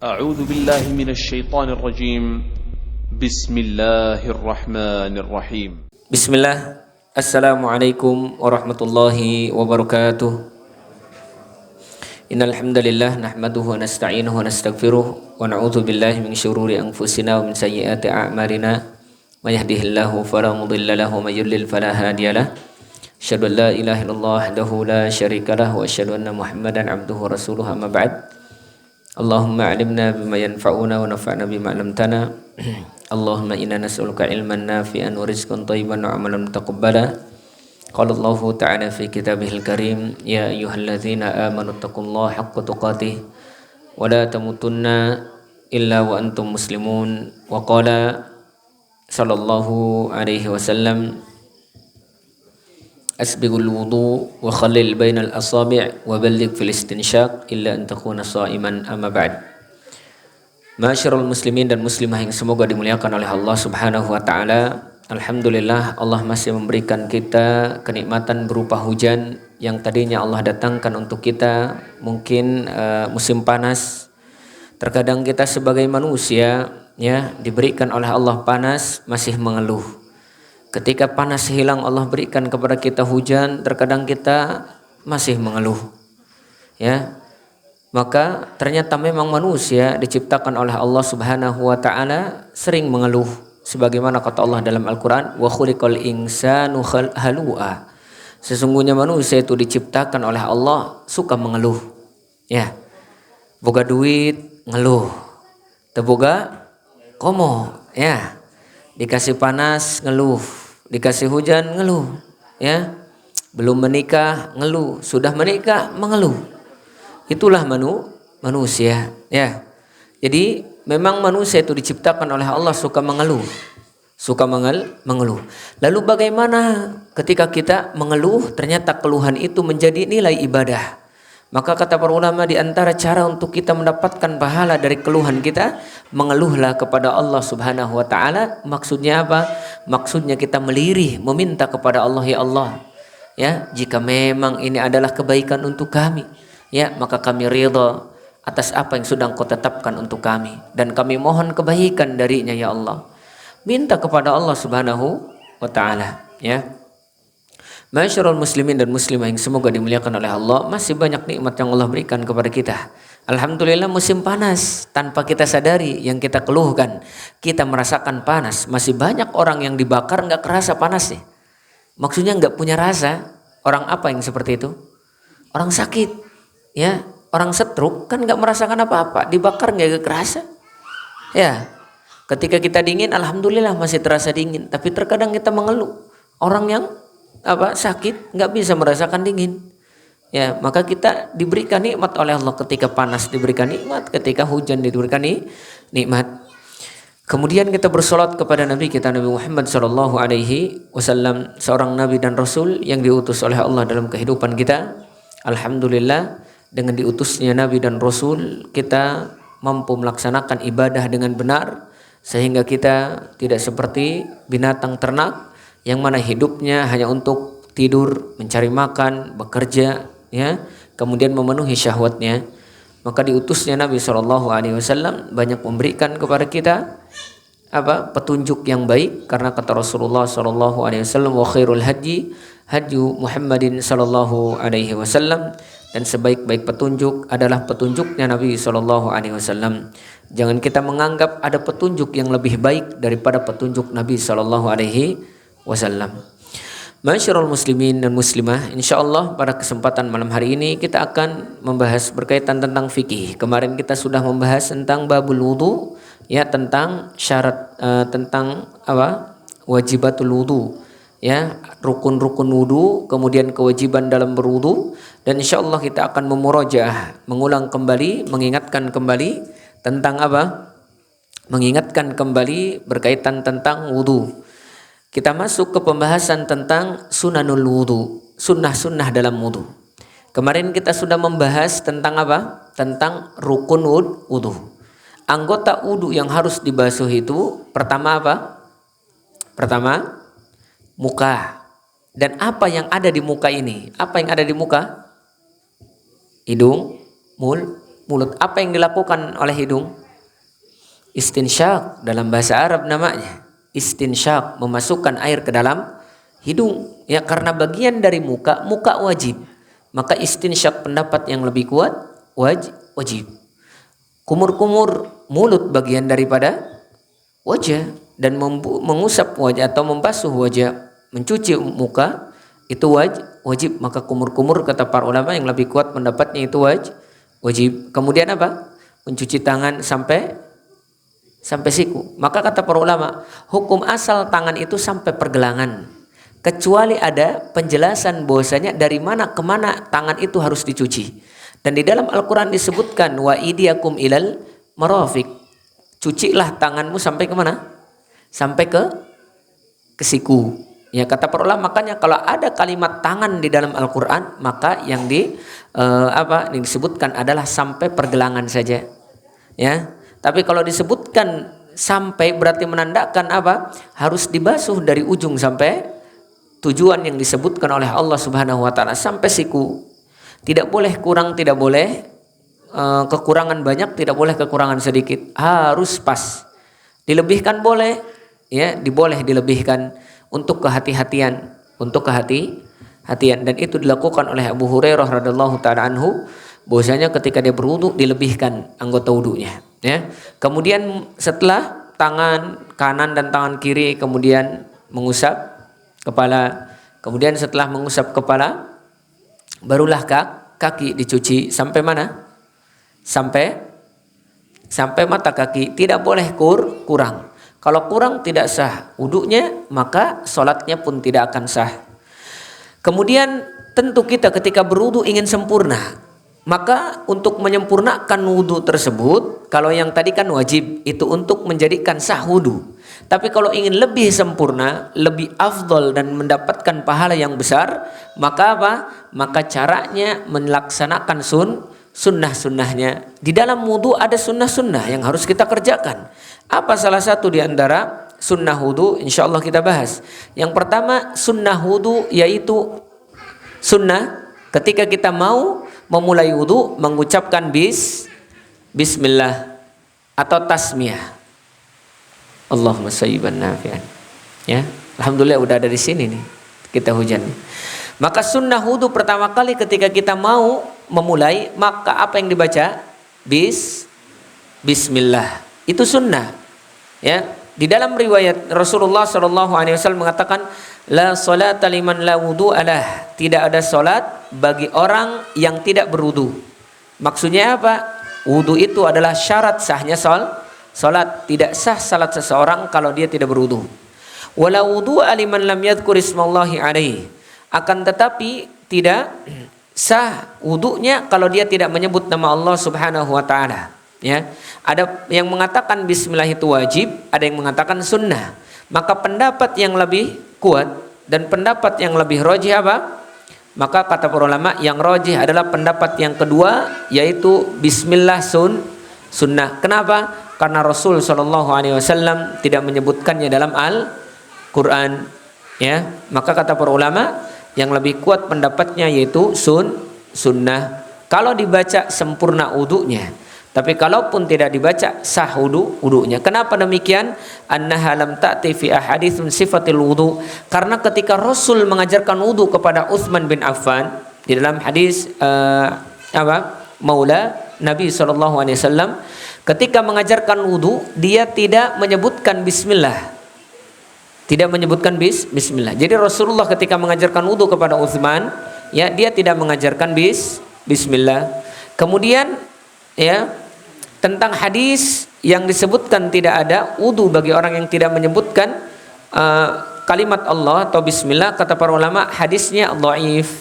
أعوذ بالله من الشيطان الرجيم بسم الله الرحمن الرحيم Bismillah. Assalamualaikum warahmatullahi wabarakatuh. Innal hamdalillah nahmaduhu wa nasta'inuhu wa nastaghfiruh wa na'udzu billahi min syururi anfusina wa min sayyiati a'malina. May yahdihillahu fala mudilla lahu wa may yudlil fala hadiyalah. Asyhadu an la ilaha illallah wahdahu la syarika lah wa asyhadu anna Muhammadan abduhu wa rasuluhu amma ba'd. Allahumma alimna bima yanfa'una wa nafa'na bima 'allamtana. Allahumma inna nas'aluka ilman nafi'an wa rizqan thayyiban wa amalan mutaqabbala. Qala Allahu ta'ala fi kitabihil karim, ya ayyuhalladzina amanu taqullaha haqqa tuqatih wa la tamutunna illa wa antum muslimun. Wa qala sallallahu alaihi wasallam, asbighul wudu wa khallil bainal asabi' wa balligh fil istinsyaq illa an takuna sha'iman, amma ba'd. Masyarul muslimin dan muslimah yang semoga dimuliakan oleh Allah Subhanahu wa taala. Alhamdulillah, Allah masih memberikan kita kenikmatan berupa hujan yang tadinya Allah datangkan untuk kita mungkin musim panas. Terkadang kita sebagai manusia ya diberikan oleh Allah panas masih mengeluh. Ketika panas hilang Allah berikan kepada kita hujan, terkadang kita masih mengeluh. Ya. Maka ternyata memang manusia diciptakan oleh Allah Subhanahu wa taala sering mengeluh, sebagaimana kata Allah dalam Al-Qur'an, wa khuliqal insanu halu'a. Sesungguhnya manusia itu diciptakan oleh Allah suka mengeluh. Ya. Boga duit ngeluh. Teu boga komo, ya. Dikasih panas ngeluh, dikasih hujan ngeluh, ya. Belum menikah ngeluh, sudah menikah mengeluh. Itulah manusia, ya. Jadi memang manusia itu diciptakan oleh Allah suka mengeluh, mengeluh. Lalu bagaimana ketika kita mengeluh ternyata keluhan itu menjadi nilai ibadah? Maka kata para ulama, di antara cara untuk kita mendapatkan pahala dari keluhan kita, mengeluhlah kepada Allah Subhanahu wa taala. Maksudnya apa? Maksudnya kita melirih, meminta kepada Allah, ya Allah, ya, jika memang ini adalah kebaikan untuk kami, ya, maka kami ridha atas apa yang sudah Engkau tetapkan untuk kami, dan kami mohon kebaikan darinya, ya Allah. Minta kepada Allah Subhanahu wa taala, ya. Masyarul muslimin dan muslimah yang semoga dimuliakan oleh Allah, masih banyak nikmat yang Allah berikan kepada kita. Alhamdulillah, musim panas tanpa kita sadari yang kita keluhkan, kita merasakan panas. Masih banyak orang yang dibakar nggak kerasa panasnya. Maksudnya nggak punya rasa. Orang apa yang seperti itu? Orang sakit, ya. Orang stroke kan nggak merasakan apa-apa, dibakar nggak kerasa. Ya. Ketika kita dingin, alhamdulillah masih terasa dingin. Tapi terkadang kita mengeluh. Orang yang sakit nggak bisa merasakan dingin, ya. Maka kita diberikan nikmat oleh Allah, ketika panas diberikan nikmat, ketika hujan diberikan nikmat. Kemudian kita bersolat kepada Nabi kita, Nabi Muhammad sallallahu alaihi wasallam, seorang nabi dan rasul yang diutus oleh Allah dalam kehidupan kita. Alhamdulillah, dengan diutusnya nabi dan rasul kita mampu melaksanakan ibadah dengan benar, sehingga kita tidak seperti binatang ternak yang mana hidupnya hanya untuk tidur, mencari makan, bekerja, ya, kemudian memenuhi syahwatnya. Maka diutusnya Nabi SAW banyak memberikan kepada kita petunjuk yang baik, karena kata Rasulullah SAW, wa khairul haji haju Muhammadin SAW, dan sebaik-baik petunjuk adalah petunjuknya Nabi SAW. Jangan kita menganggap ada petunjuk yang lebih baik daripada petunjuk Nabi SAW. Masyarul muslimin dan muslimah, insyaallah pada kesempatan malam hari ini kita akan membahas berkaitan tentang fikih. Kemarin kita sudah membahas tentang babul wudu, ya, tentang syarat tentang wajibatul wudu, ya, rukun-rukun wudu, kemudian kewajiban dalam berwudu, dan insyaallah kita akan memurojaah, mengulang kembali, mengingatkan kembali tentang mengingatkan kembali berkaitan tentang wudu. Kita masuk ke pembahasan tentang sunanul wudu, sunnah-sunnah dalam wudu. Kemarin kita sudah membahas tentang tentang rukun wudu. Anggota wudu yang harus dibasuh itu pertama Pertama, muka. Dan apa yang ada di muka ini? Apa yang ada di muka? Hidung, mulut. Apa yang dilakukan oleh hidung? Istinsyak, dalam bahasa Arab namanya. Istinsyak, memasukkan air ke dalam hidung. Ya, karena bagian dari muka wajib. Maka istinsyak pendapat yang lebih kuat wajib. Kumur-kumur mulut bagian daripada wajah, dan mengusap wajah atau membasuh wajah, mencuci muka itu wajib. Maka kumur-kumur kata para ulama yang lebih kuat pendapatnya itu wajib. Kemudian apa? Mencuci tangan sampai siku. Maka kata para ulama, hukum asal tangan itu sampai pergelangan, kecuali ada penjelasan bahwasanya dari mana ke mana tangan itu harus dicuci. Dan di dalam Al-Quran disebutkan wa idiyakum ilal marafiq, cucilah tanganmu sampai ke mana? Sampai ke siku. Ya, kata para ulama, makanya kalau ada kalimat tangan di dalam Al-Quran, maka yang disebutkan adalah sampai pergelangan saja. Ya, tapi kalau disebutkan sampai berarti menandakan apa? Harus dibasuh dari ujung sampai tujuan yang disebutkan oleh Allah Subhanahu wa taala, sampai siku. Tidak boleh kurang, tidak boleh kekurangan banyak, tidak boleh kekurangan sedikit. Harus pas. Dilebihkan boleh, ya, boleh dilebihkan untuk kehati-hatian, dan itu dilakukan oleh Abu Hurairah radhiyallahu taala anhu, bahwasanya ketika dia berwudu dilebihkan anggota wudunya, ya. Kemudian setelah tangan kanan dan tangan kiri kemudian mengusap kepala, kemudian setelah mengusap kepala barulah kaki dicuci sampai mana? Sampai mata kaki. Tidak boleh kurang. Kalau kurang tidak sah wudunya, maka sholatnya pun tidak akan sah. Kemudian tentu kita ketika berwudu ingin sempurna, maka untuk menyempurnakan wudu tersebut, kalau yang tadi kan wajib, itu untuk menjadikan sah wudu. Tapi kalau ingin lebih sempurna, lebih afdol dan mendapatkan pahala yang besar, maka apa? Maka caranya melaksanakan sunnah-sunnahnya. Di dalam wudu ada sunnah-sunnah yang harus kita kerjakan. Apa salah satu di antara sunnah wudu? Insya Allah kita bahas. Yang pertama sunnah wudu yaitu sunnah ketika kita mau memulai wudu mengucapkan bismillah atau tasmiyah. Allahumma sayyiban nafi'an. Ya, alhamdulillah udah ada di sini nih kita hujan. Maka sunnah wudu pertama kali ketika kita mau memulai, maka apa yang dibaca? Bismillah. Itu sunnah. Ya, di dalam riwayat Rasulullah SAW mengatakan la salata liman la wudu'alah, tidak ada salat bagi orang yang tidak berwudu. Maksudnya apa? Wudu itu adalah syarat sahnya salat. Tidak sah salat seseorang kalau dia tidak berwudu. Wala wudu'a liman lam yadhkur ismallahi alaihi, akan tetapi tidak sah wudunya kalau dia tidak menyebut nama Allah Subhanahu wa taala. Ya, ada yang mengatakan bismillah itu wajib, ada yang mengatakan sunnah. Maka pendapat yang lebih kuat dan pendapat yang lebih rajih apa? Maka kata para ulama yang rajih adalah pendapat yang kedua, yaitu bismillah sunnah. Kenapa? Karena Rasul SAW tidak menyebutkannya dalam Al-Quran. Ya, maka kata para ulama yang lebih kuat pendapatnya yaitu sunnah. Kalau dibaca sempurna wudunya. Tapi kalaupun tidak dibaca sah wudunya. Kenapa demikian? Annaha lam ta'ti fi ahaditsun sifatil wudu. Karena ketika Rasul mengajarkan wudu kepada Utsman bin Affan di dalam hadis Maula Nabi SAW, ketika mengajarkan wudu dia tidak menyebutkan bismillah. Tidak menyebutkan bismillah. Jadi Rasulullah ketika mengajarkan wudu kepada Utsman, ya, dia tidak mengajarkan bismillah. Kemudian ya, tentang hadis yang disebutkan tidak ada wudu bagi orang yang tidak menyebutkan kalimat Allah atau bismillah, kata para ulama hadisnya dhaif,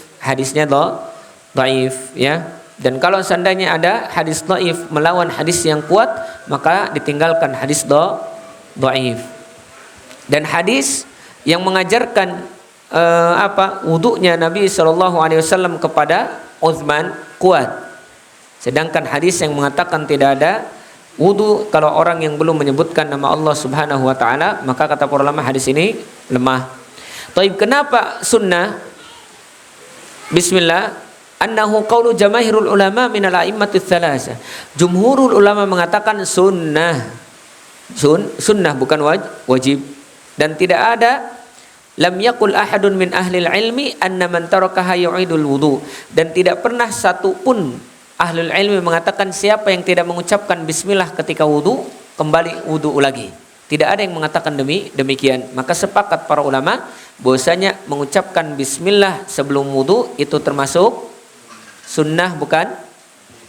ya. Dan kalau seandainya ada hadis dhaif melawan hadis yang kuat, maka ditinggalkan hadis dhaif. Dan hadis yang mengajarkan wudunya Nabi SAW kepada Utsman kuat. Sedangkan hadis yang mengatakan tidak ada wudu kalau orang yang belum menyebutkan nama Allah Subhanahu wa taala, maka kata para ulama hadis ini lemah. Taib, kenapa sunnah bismillah? annahu qaulu jamaahirul ulama minal a'immatus tsalatsa. Jumhurul ulama mengatakan sunnah. Sunnah bukan wajib. Dan tidak ada lam yakul ahadun min ahlil ilmi anna man tarakaha yu'idul wudu. Dan tidak pernah satu pun ahlul ilmi mengatakan siapa yang tidak mengucapkan bismillah ketika wudu kembali wudu lagi. Tidak ada yang mengatakan demikian. Maka sepakat para ulama bahwasanya mengucapkan bismillah sebelum wudu itu termasuk sunnah bukan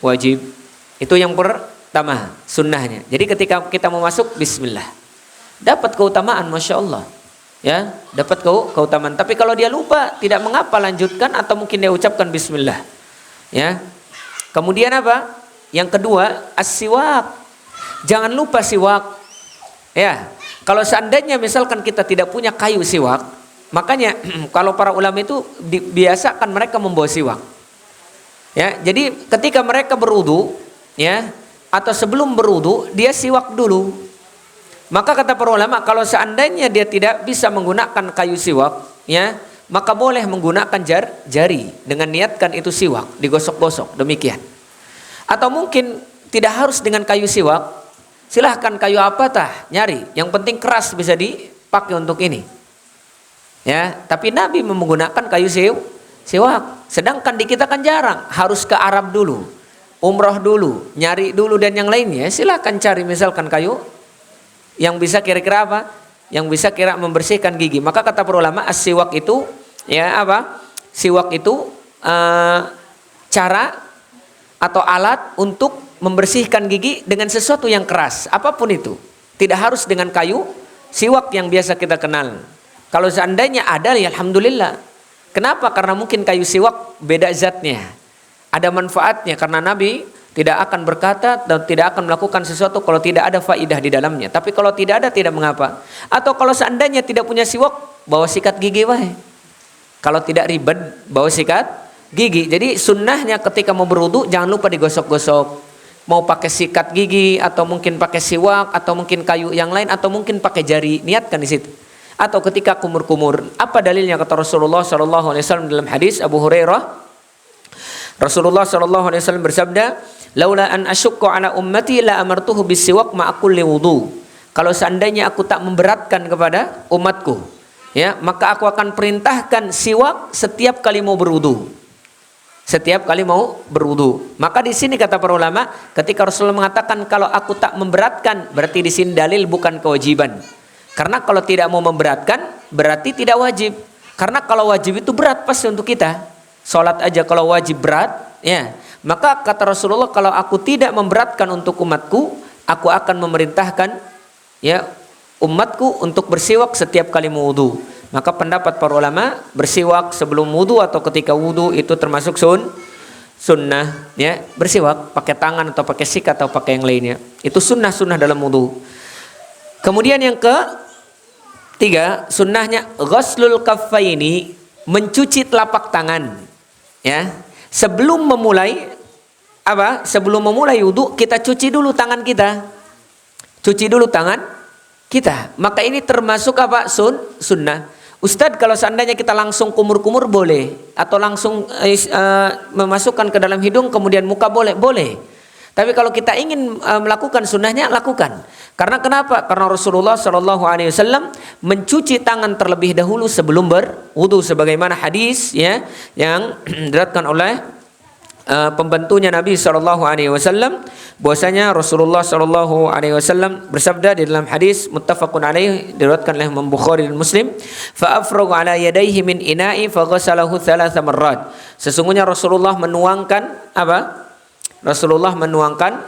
wajib. Itu yang pertama sunnahnya. Jadi ketika kita mau masuk bismillah dapat keutamaan, masya Allah, ya dapat keutamaan. Tapi kalau dia lupa tidak mengapa lanjutkan atau mungkin dia ucapkan bismillah, ya. Kemudian apa? Yang kedua as-siwak. Jangan lupa siwak. Ya, kalau seandainya misalkan kita tidak punya kayu siwak, makanya kalau para ulama itu biasakan mereka membawa siwak. Ya, jadi ketika mereka berwudu, ya, atau sebelum berwudu dia siwak dulu. Maka kata para ulama kalau seandainya dia tidak bisa menggunakan kayu siwak, ya, maka boleh menggunakan jari dengan niatkan itu siwak, digosok-gosok demikian. Atau mungkin tidak harus dengan kayu siwak. Silahkan kayu apa tah nyari, yang penting keras bisa dipakai untuk ini, ya. Tapi Nabi menggunakan kayu siwak. Sedangkan di kita kan jarang, harus ke Arab dulu, umroh dulu, nyari dulu dan yang lainnya. Silahkan cari misalkan kayu yang bisa kira-kira apa, yang bisa kira membersihkan gigi. Maka kata para ulama as-siwak itu, ya apa? Siwak itu cara atau alat untuk membersihkan gigi dengan sesuatu yang keras, apapun itu. Tidak harus dengan kayu siwak yang biasa kita kenal. Kalau seandainya ada, ya alhamdulillah. Kenapa? Karena mungkin kayu siwak beda zatnya, ada manfaatnya. Karena Nabi tidak akan berkata dan tidak akan melakukan sesuatu kalau tidak ada faidah di dalamnya. Tapi kalau tidak ada, tidak mengapa. Atau kalau seandainya tidak punya siwak, bawa sikat gigi wae. Kalau tidak ribet, bawa sikat gigi. Jadi sunnahnya ketika mau berwudu jangan lupa digosok-gosok. Mau pakai sikat gigi atau mungkin pakai siwak atau mungkin kayu yang lain atau mungkin pakai jari, niatkan di situ. Atau ketika kumur-kumur, apa dalilnya? Kata Rasulullah sallallahu alaihi wasallam dalam hadis Abu Hurairah, Rasulullah sallallahu alaihi wasallam bersabda, "Laula an asyqa ala ummati la amartuhu bisiwak ma'a kulli wudu." Kalau seandainya aku tak memberatkan kepada umatku, ya, maka aku akan perintahkan siwak setiap kali mau berwudu. Setiap kali mau berwudu. Maka di sini kata para ulama, ketika Rasulullah mengatakan kalau aku tak memberatkan, berarti di sini dalil bukan kewajiban. Karena kalau tidak mau memberatkan, berarti tidak wajib. Karena kalau wajib itu berat pasti untuk kita. Salat aja kalau wajib berat, ya. Maka kata Rasulullah kalau aku tidak memberatkan untuk umatku, aku akan memerintahkan, ya, umatku untuk bersiwak setiap kali mau wudu. Maka pendapat para ulama bersiwak sebelum wudu atau ketika wudu itu termasuk sunnah, ya, bersiwak pakai tangan atau pakai sikat atau pakai yang lainnya. Itu sunnah dalam wudu. Kemudian yang ketiga, sunnahnya ghuslul kaffaini, mencuci telapak tangan, ya. Sebelum memulai wudu kita cuci dulu tangan kita. Cuci dulu tangan kita. Maka ini termasuk apa? Sunnah. Ustadz, kalau seandainya kita langsung kumur-kumur boleh, atau langsung memasukkan ke dalam hidung kemudian muka boleh. Tapi kalau kita ingin melakukan sunnahnya, lakukan. Karena kenapa? Karena Rasulullah Shallallahu Alaihi Wasallam mencuci tangan terlebih dahulu sebelum berwudu, sebagaimana hadis, ya, yang diriwayatkan oleh pembantunya Nabi Shallallahu Alaihi Wasallam, bahwasanya Rasulullah Shallallahu Alaihi Wasallam bersabda di dalam hadis muttafaqun alaih diriwayatkan oleh Imam Bukhari dan Muslim, fa afragha ala yadayhi min ina'i fa ghasalahu thalatha marrat. Sesungguhnya Rasulullah menuangkan apa? Rasulullah menuangkan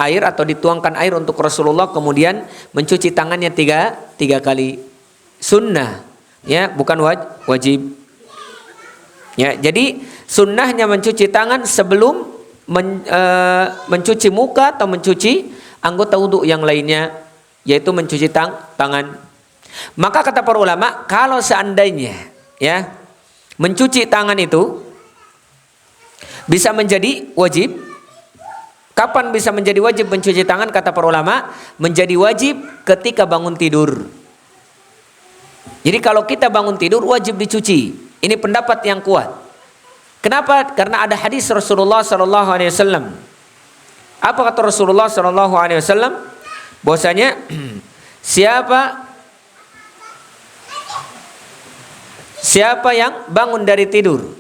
air atau dituangkan air untuk Rasulullah, kemudian mencuci tangannya tiga kali. Sunnah, ya, bukan wajib. Ya, jadi sunnahnya mencuci tangan sebelum mencuci muka atau mencuci anggota wudu yang lainnya, yaitu mencuci tangan. Maka kata para ulama, kalau seandainya, ya, mencuci tangan itu bisa menjadi wajib. Kapan bisa menjadi wajib mencuci tangan? Kata para ulama, menjadi wajib ketika bangun tidur. Jadi kalau kita bangun tidur wajib dicuci. Ini pendapat yang kuat. Kenapa? Karena ada hadis Rasulullah sallallahu alaihi wasallam. Apa kata Rasulullah sallallahu alaihi wasallam? Bahwasanya siapa yang bangun dari tidur,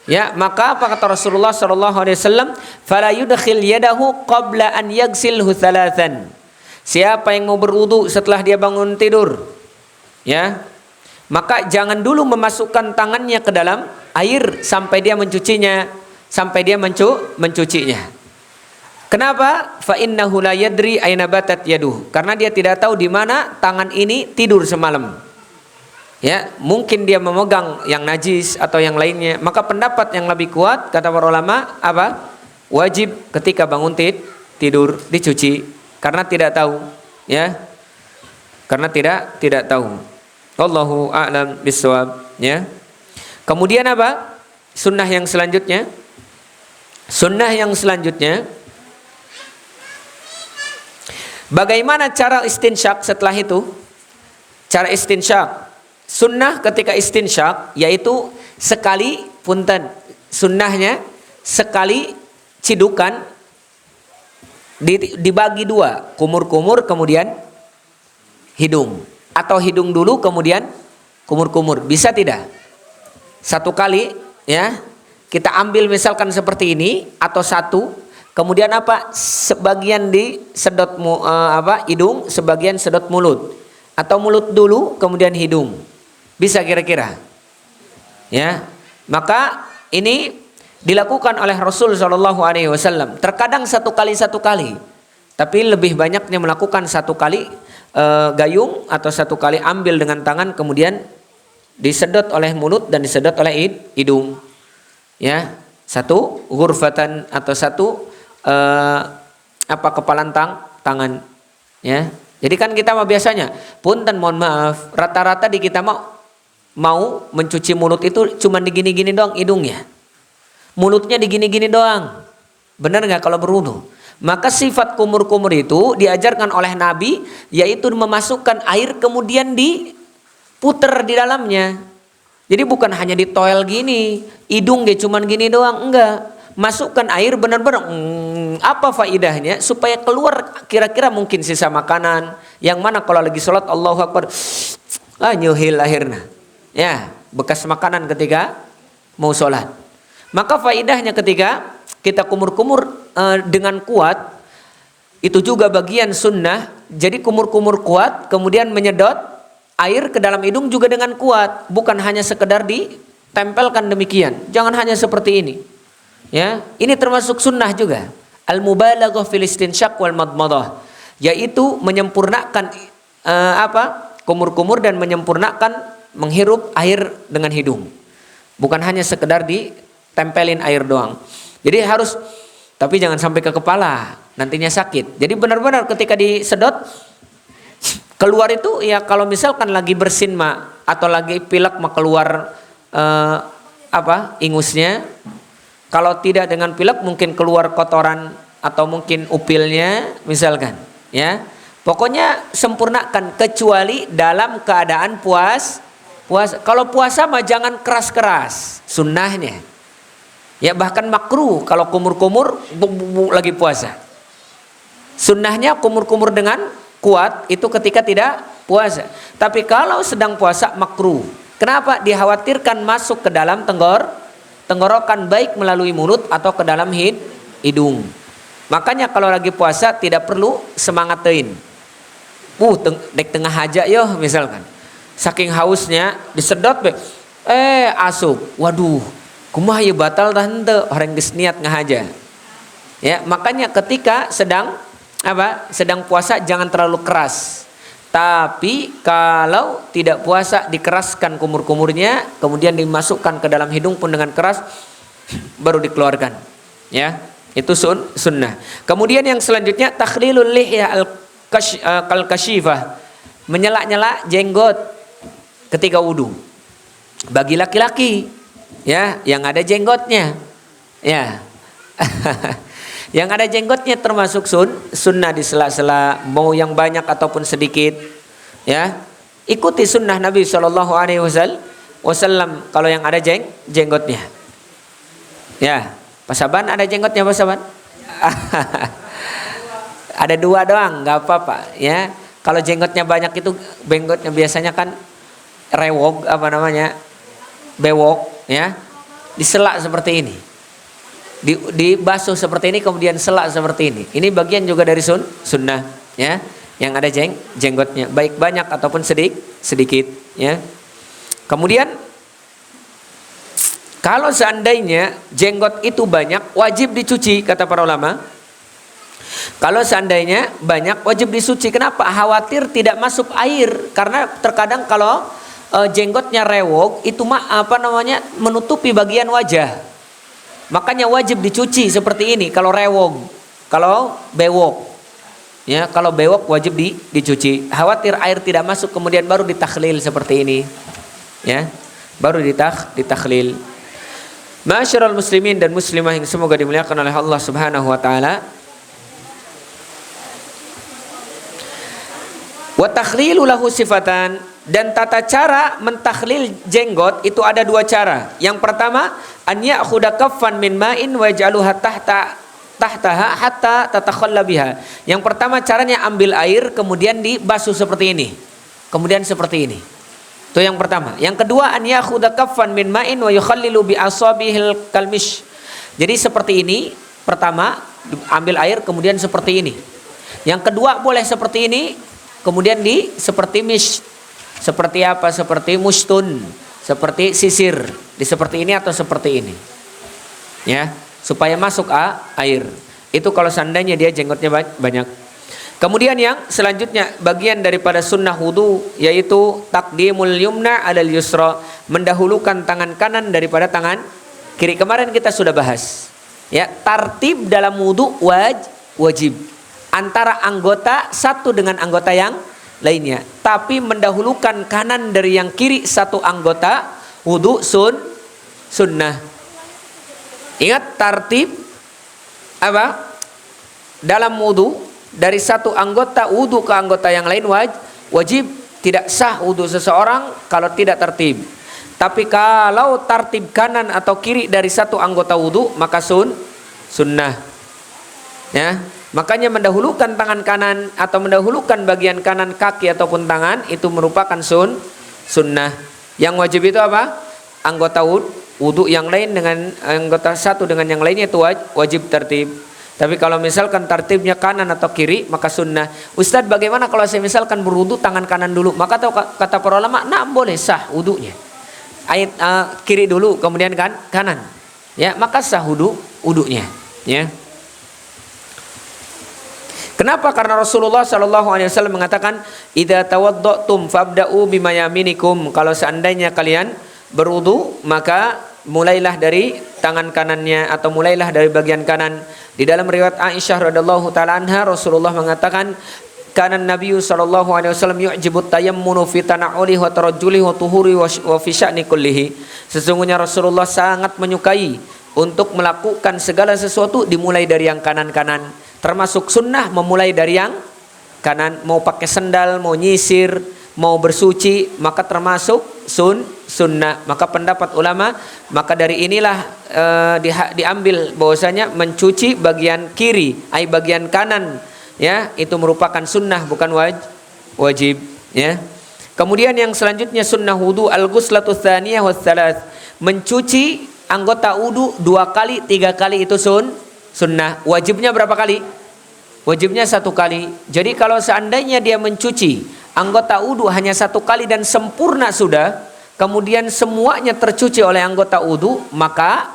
ya, maka apa kata Rasulullah sallallahu alaihi wasallam? Fala yudkhil yadahu qabla an yaghsilhu thalathan. Siapa yang mau berwudu setelah dia bangun tidur, ya, maka jangan dulu memasukkan tangannya ke dalam air sampai dia mencucinya, sampai dia mencucinya. Kenapa? Fa innahu la yadri aina batat yaduh. Karena dia tidak tahu di mana tangan ini tidur semalam. Ya, mungkin dia memegang yang najis atau yang lainnya. Maka pendapat yang lebih kuat kata para ulama apa? Wajib ketika bangun tidur dicuci karena tidak tahu, ya. Karena tidak tahu. Wallahu a'lam bishawab, ya. Kemudian apa? Sunnah yang selanjutnya. Sunnah yang selanjutnya, bagaimana cara istinsyak setelah itu? Cara istinsyak. Sunnah ketika istinsyak yaitu sekali punten. Sunnahnya sekali cidukan dibagi dua, kumur-kumur kemudian hidung, atau hidung dulu kemudian kumur-kumur. Bisa tidak? Satu kali, ya. Kita ambil misalkan seperti ini atau satu, kemudian apa? Sebagian disedot hidung, sebagian sedot mulut, atau mulut dulu kemudian hidung. Bisa kira-kira? Ya. Maka ini dilakukan oleh Rasul Shallallahu Alaihi Wasallam. Terkadang satu kali, tapi lebih banyaknya melakukan satu kali gayung atau satu kali ambil dengan tangan kemudian disedot oleh mulut dan disedot oleh hidung. Ya, satu ghurfatan atau satu kepalan tangan. Ya, jadi kan kita mah biasanya, punten mohon maaf, rata-rata di kita mau mencuci mulut itu cuma digini-gini doang hidungnya, mulutnya digini-gini doang. Benar nggak kalau berwudu? Maka sifat kumur-kumur itu diajarkan oleh Nabi, yaitu memasukkan air kemudian diputer di dalamnya. Jadi bukan hanya ditoel gini, hidung dia cuman gini doang, enggak. Masukkan air benar-benar. Apa faidahnya? Supaya keluar kira-kira mungkin sisa makanan, yang mana kalau lagi sholat Allahu Akbar, nyuhil akhirnya. Ya, bekas makanan ketika mau sholat. Maka faidahnya ketika kita kumur-kumur dengan kuat, itu juga bagian sunnah. Jadi kumur-kumur kuat, kemudian menyedot air ke dalam hidung juga dengan kuat, bukan hanya sekedar ditempelkan demikian. Jangan hanya seperti ini. Ya, ini termasuk sunnah juga. Al-mubalaghah fil istinsyak wal madmadah, yaitu menyempurnakan kumur-kumur dan menyempurnakan menghirup air dengan hidung. Bukan hanya sekedar ditempelin air doang. Jadi harus, tapi jangan sampai ke kepala, nantinya sakit. Jadi benar-benar ketika disedot keluar itu, ya kalau misalkan lagi bersin atau lagi pilek keluar ingusnya. Kalau tidak dengan pilek mungkin keluar kotoran atau mungkin upilnya misalkan, ya. Pokoknya sempurnakan kecuali dalam keadaan puasa. Kalau puasa mah jangan keras-keras, sunnahnya. Ya bahkan makruh kalau kumur-kumur lagi puasa. Sunnahnya kumur-kumur dengan kuat itu ketika tidak puasa. Tapi kalau sedang puasa makruh. Kenapa? Dikhawatirkan masuk ke dalam tenggorokan baik melalui mulut atau ke dalam hidung. Makanya kalau lagi puasa tidak perlu semangatin. Dek tengah haja yo misalkan. Saking hausnya disedot asup. Waduh, kumaha ye batal tah henteu orang geus niat ngahaja. Ya, makanya ketika sedang puasa jangan terlalu keras. Tapi kalau tidak puasa dikeraskan kumur-kumurnya, kemudian dimasukkan ke dalam hidung pun dengan keras, baru dikeluarkan. Ya, itu sunnah. Kemudian yang selanjutnya takhlilul lihya al-kashifah, menyela-nyela jenggot ketika wudu. Bagi laki-laki, ya, yang ada jenggotnya, ya. Yang ada jenggotnya termasuk sunnah di sela-sela, mau yang banyak ataupun sedikit, ya. Ikuti sunnah Nabi Shallallahu Alaihi Wasallam kalau yang ada jenggotnya. Ya, Pak Saban ada jenggotnya Pak Saban? Ada 2 doang, nggak apa-apa ya. Kalau jenggotnya banyak itu, jenggotnya biasanya kan rewok bewok ya, diselak seperti ini, dibasuh seperti ini, kemudian selak seperti ini. Ini bagian juga dari sunnah ya, yang ada jenggotnya baik banyak ataupun sedikit ya. Kemudian kalau seandainya jenggot itu banyak, wajib dicuci kata para ulama. Kalau seandainya banyak, wajib disuci. Kenapa? Khawatir tidak masuk air, karena terkadang kalau jenggotnya rewok itu menutupi bagian wajah. Makanya wajib dicuci seperti ini kalau rewok, kalau bewok. Ya, kalau bewok wajib dicuci. Khawatir air tidak masuk, kemudian baru ditakhlil seperti ini. Ya, baru ditakhlil. Ma'asyiral muslimin dan muslimah yang semoga dimuliakan oleh Allah Subhanahu wa taala. Wa takhlilu lahu sifatan, dan tata cara mentakhlil jenggot itu ada 2 cara. Yang pertama, an ya'khudha kaffan min ma'in wa yaj'aluha tahtaha hatta tatakhalla biha. Yang pertama caranya ambil air kemudian dibasuh seperti ini. Kemudian seperti ini. Itu yang pertama. Yang kedua, an ya'khudha kaffan min ma'in wa yukhallilu bi asabihil kalmish. Jadi seperti ini, pertama ambil air kemudian seperti ini. Yang kedua boleh seperti ini, kemudian seperti mish, seperti apa? Seperti mustun, seperti sisir, seperti ini atau seperti ini, ya, supaya masuk air. Itu kalau seandainya dia jenggotnya banyak. Kemudian yang selanjutnya bagian daripada sunnah wudu, yaitu taqdimul yumna alal yusra, mendahulukan tangan kanan daripada tangan kiri. Kemarin kita sudah bahas, ya, tartib dalam wudu wajib antara anggota satu dengan anggota yang lainnya, tapi mendahulukan kanan dari yang kiri satu anggota wudu sunnah. Ingat tartib apa? Dalam wudu dari satu anggota wudu ke anggota yang lain wajib. Tidak sah wudu seseorang kalau tidak tertib. Tapi kalau tartib kanan atau kiri dari satu anggota wudu maka sunnah. Ya. Makanya mendahulukan tangan kanan atau mendahulukan bagian kanan kaki ataupun tangan itu merupakan sunnah. Yang wajib itu apa? Anggota wudu yang lain dengan anggota satu dengan yang lainnya itu wajib tertib. Tapi kalau misalkan tertibnya kanan atau kiri maka sunnah. Ustadz, bagaimana kalau saya misalkan berwudu tangan kanan dulu? Maka kata para ulama, nah boleh sah wudunya. Kiri dulu kemudian kanan. Ya, maka sah wudunya. Ya. Kenapa? Karena Rasulullah SAW mengatakan, idza tawadda'tum fabda'u bima yaminikum. Kalau seandainya kalian berwudu, maka mulailah dari tangan kanannya atau mulailah dari bagian kanan. Di dalam riwayat Aisyah radhiyallahu taala anha, Rasulullah mengatakan, kana Nabi sallallahu alaihi wasallam yu'jibut tayammunu fi tana'uli wa tarajjuli wa tuhuri wa fi sya'ni kullihi. Sesungguhnya Rasulullah sangat menyukai untuk melakukan segala sesuatu dimulai dari yang kanan-kanan. Termasuk sunnah memulai dari yang kanan. Mau pakai sendal, mau nyisir, mau bersuci, maka termasuk sunnah. Maka pendapat ulama, maka dari inilah diambil bahwasanya mencuci bagian kiri, bagian kanan, ya, itu merupakan sunnah bukan wajib, ya. Kemudian yang selanjutnya sunnah wudu al-ghuslatu tsaniyah was tsalath. Mencuci anggota wudu 2 kali, 3 kali itu sunnah. Wajibnya berapa kali? Wajibnya 1 kali. Jadi kalau seandainya dia mencuci anggota wudu hanya 1 kali dan sempurna sudah, kemudian semuanya tercuci oleh anggota wudu, maka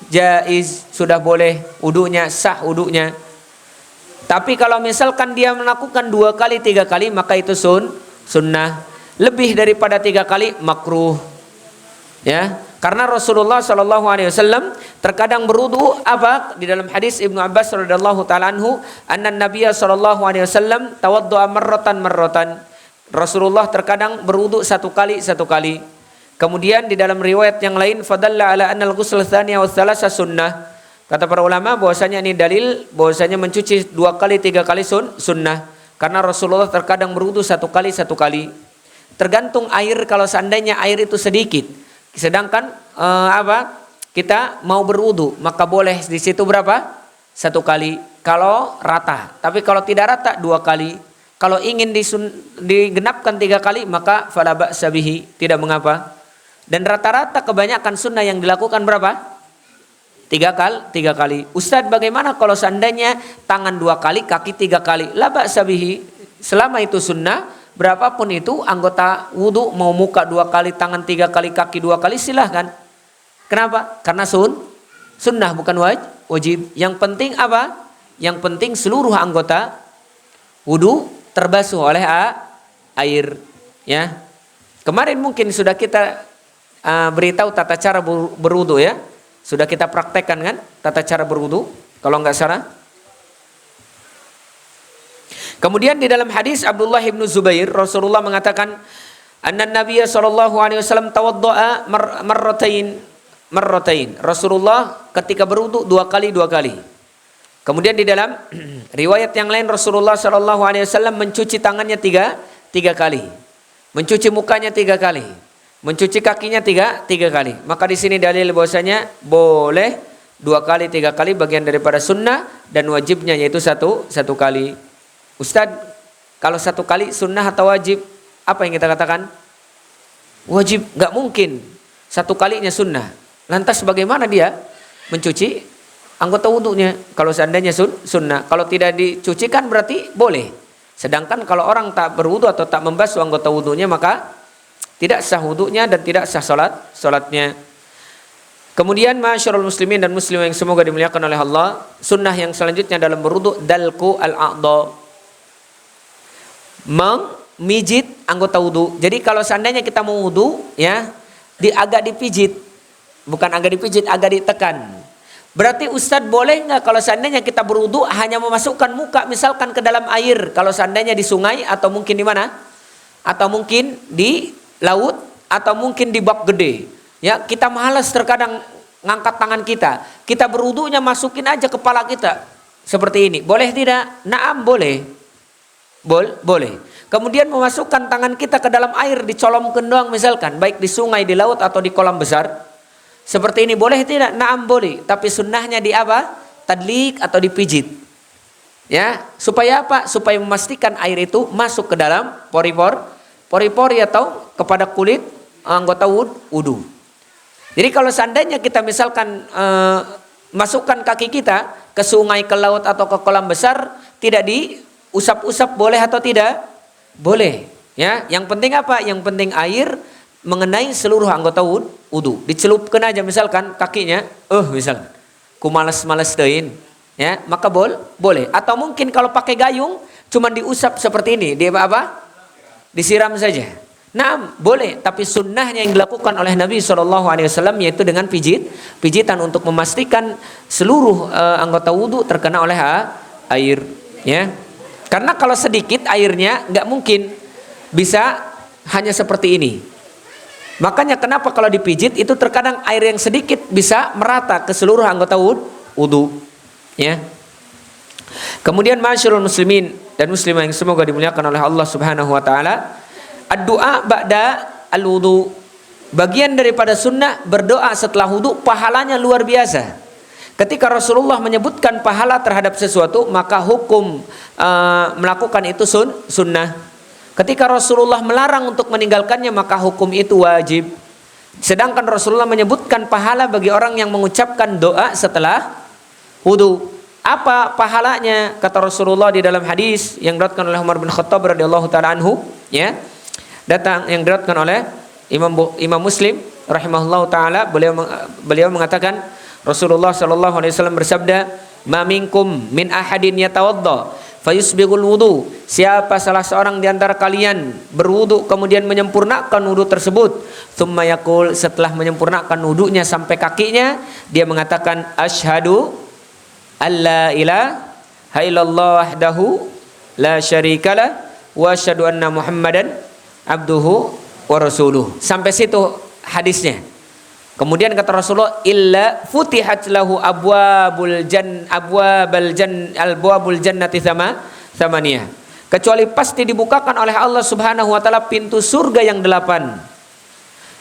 jaiz, sudah boleh wudunya, sah wudunya. Tapi kalau misalkan dia melakukan 2 kali, 3 kali, maka itu sunnah. Lebih daripada 3 kali makruh. Ya. Karena Rasulullah SAW terkadang berwudu apa? Di dalam hadis Ibnu Abbas radhiyallahu taala anhu, anna Nabiya SAW tawaddu'a marratan. Rasulullah terkadang berwudu 1 kali. Kemudian di dalam riwayat yang lain, fadalla ala anna al-ghusl tsaniyah wa tsalasa sunnah. Kata para ulama bahwasanya ini dalil bahwasanya mencuci 2 kali, 3 kali sunnah. Karena Rasulullah terkadang berwudu 1 kali. Tergantung air, kalau seandainya air itu sedikit. Sedangkan kita mau berwudu, maka boleh di situ berapa? 1 kali. Kalau rata. Tapi kalau tidak rata 2 kali. Kalau ingin digenapkan 3 kali, maka fala ba'sa bihi, tidak mengapa. Dan rata-rata kebanyakan sunnah yang dilakukan berapa? 3 kali. Ustadz, bagaimana kalau seandainya tangan 2 kali, kaki 3 kali? La ba'sa bihi. Selama itu sunnah, berapapun itu anggota wudu, mau muka 2 kali, tangan 3 kali, kaki 2 kali, silahkan. Kenapa? Karena sunnah bukan wajib. Yang penting apa? Yang penting seluruh anggota wudu terbasuh oleh air. Ya. Kemarin mungkin sudah kita beritahu tata cara berwudu ya. Sudah kita praktekkan kan tata cara berwudu kalau enggak salah. Kemudian di dalam hadis Abdullah bin Zubair, Rasulullah mengatakan, anna Nabiy sallallahu alaihi wasallam tawaddaa marratain. Rasulullah ketika berwudu 2 kali. Kemudian di dalam riwayat yang lain Rasulullah sallallahu alaihi wasallam mencuci tangannya 3 kali. Mencuci mukanya 3 kali. Mencuci kakinya 3 kali. Maka di sini dalil bahwasanya boleh 2 kali, 3 kali bagian daripada sunnah, dan wajibnya yaitu satu kali. Ustadz, kalau 1 kali sunnah atau wajib? Apa yang kita katakan? Wajib, nggak mungkin 1 kalinya sunnah. Lantas bagaimana dia mencuci anggota wudunya? Kalau seandainya sunnah, kalau tidak dicucikan berarti boleh. Sedangkan kalau orang tak berwudu atau tak membasuh anggota wudunya, maka tidak sah wudunya dan tidak sah salatnya. Kemudian masyarul muslimin dan muslimah yang semoga dimuliakan oleh Allah, sunnah yang selanjutnya dalam berwudu dalku al-a'dha, memijit anggota wudu. Jadi kalau seandainya kita mau wudu ya, agak dipijit, bukan agak dipijit, agak ditekan. Berarti Ustadz boleh nggak kalau seandainya kita berwudu hanya memasukkan muka misalkan ke dalam air, kalau seandainya di sungai atau mungkin di mana? Atau mungkin di laut atau mungkin di bak gede. Ya, kita malas terkadang ngangkat tangan kita. Kita berwudunya masukin aja kepala kita. Seperti ini. Boleh tidak? Naam, boleh. Boleh. Kemudian memasukkan tangan kita ke dalam air, dicolomkan doang misalkan, baik di sungai, di laut atau di kolam besar. Seperti ini boleh tidak? Naam, boleh. Tapi sunnahnya di apa? Tadlik atau dipijit. Ya, supaya apa? Supaya memastikan air itu masuk ke dalam pori-pori atau kepada kulit anggota wudu. Jadi kalau seandainya kita misalkan masukkan kaki kita ke sungai, ke laut atau ke kolam besar, tidak diusap-usap, boleh atau tidak? Boleh. Ya, yang penting apa? Yang penting air mengenai seluruh anggota wudu. Dicelupkan aja misalkan kakinya, misalkan, ku malas-malas dein, ya, maka boleh. Atau mungkin kalau pakai gayung, cuman diusap seperti ini, dia apa? Disiram saja. Nah, boleh, tapi sunnahnya yang dilakukan oleh Nabi SAW yaitu dengan pijitan untuk memastikan seluruh anggota wudu terkena oleh air. Ya, karena kalau sedikit airnya nggak mungkin bisa hanya seperti ini. Makanya kenapa kalau dipijit itu terkadang air yang sedikit bisa merata ke seluruh anggota wudu. Ya. Kemudian masyarul muslimin dan muslimah yang semoga dimuliakan oleh Allah Subhanahu wa taala, ad-du'a ba'da al-wudu. Bagian daripada sunnah berdoa setelah wudu, pahalanya luar biasa. Ketika Rasulullah menyebutkan pahala terhadap sesuatu, maka hukum melakukan itu sunnah. Ketika Rasulullah melarang untuk meninggalkannya, maka hukum itu wajib. Sedangkan Rasulullah menyebutkan pahala bagi orang yang mengucapkan doa setelah wudu. Apa pahalanya? Kata Rasulullah di dalam hadis yang diriwayatkan oleh Umar bin Khattab radhiyallahu taala anhu, ya. Yang diriwayatkan oleh Imam Muslim rahimahullahu taala, beliau mengatakan Rasulullah sallallahu alaihi wasallam bersabda, "Ma minkum min ahadin yatawadda fayusbighul wudu." Siapa salah seorang di antara kalian berwudu kemudian menyempurnakan wudu tersebut, tsumma yaqul, setelah menyempurnakan wudunya sampai kakinya, dia mengatakan asyhadu alla ilaha illallah wahdahu la syarikalah wa asyhadu anna Muhammadan abduhu wa rasuluh. Sampai situ hadisnya. Kemudian kata Rasulullah, illa futihat lahu abwabul jannati thamaniyah. Kecuali pasti dibukakan oleh Allah Subhanahu wa taala pintu surga yang 8.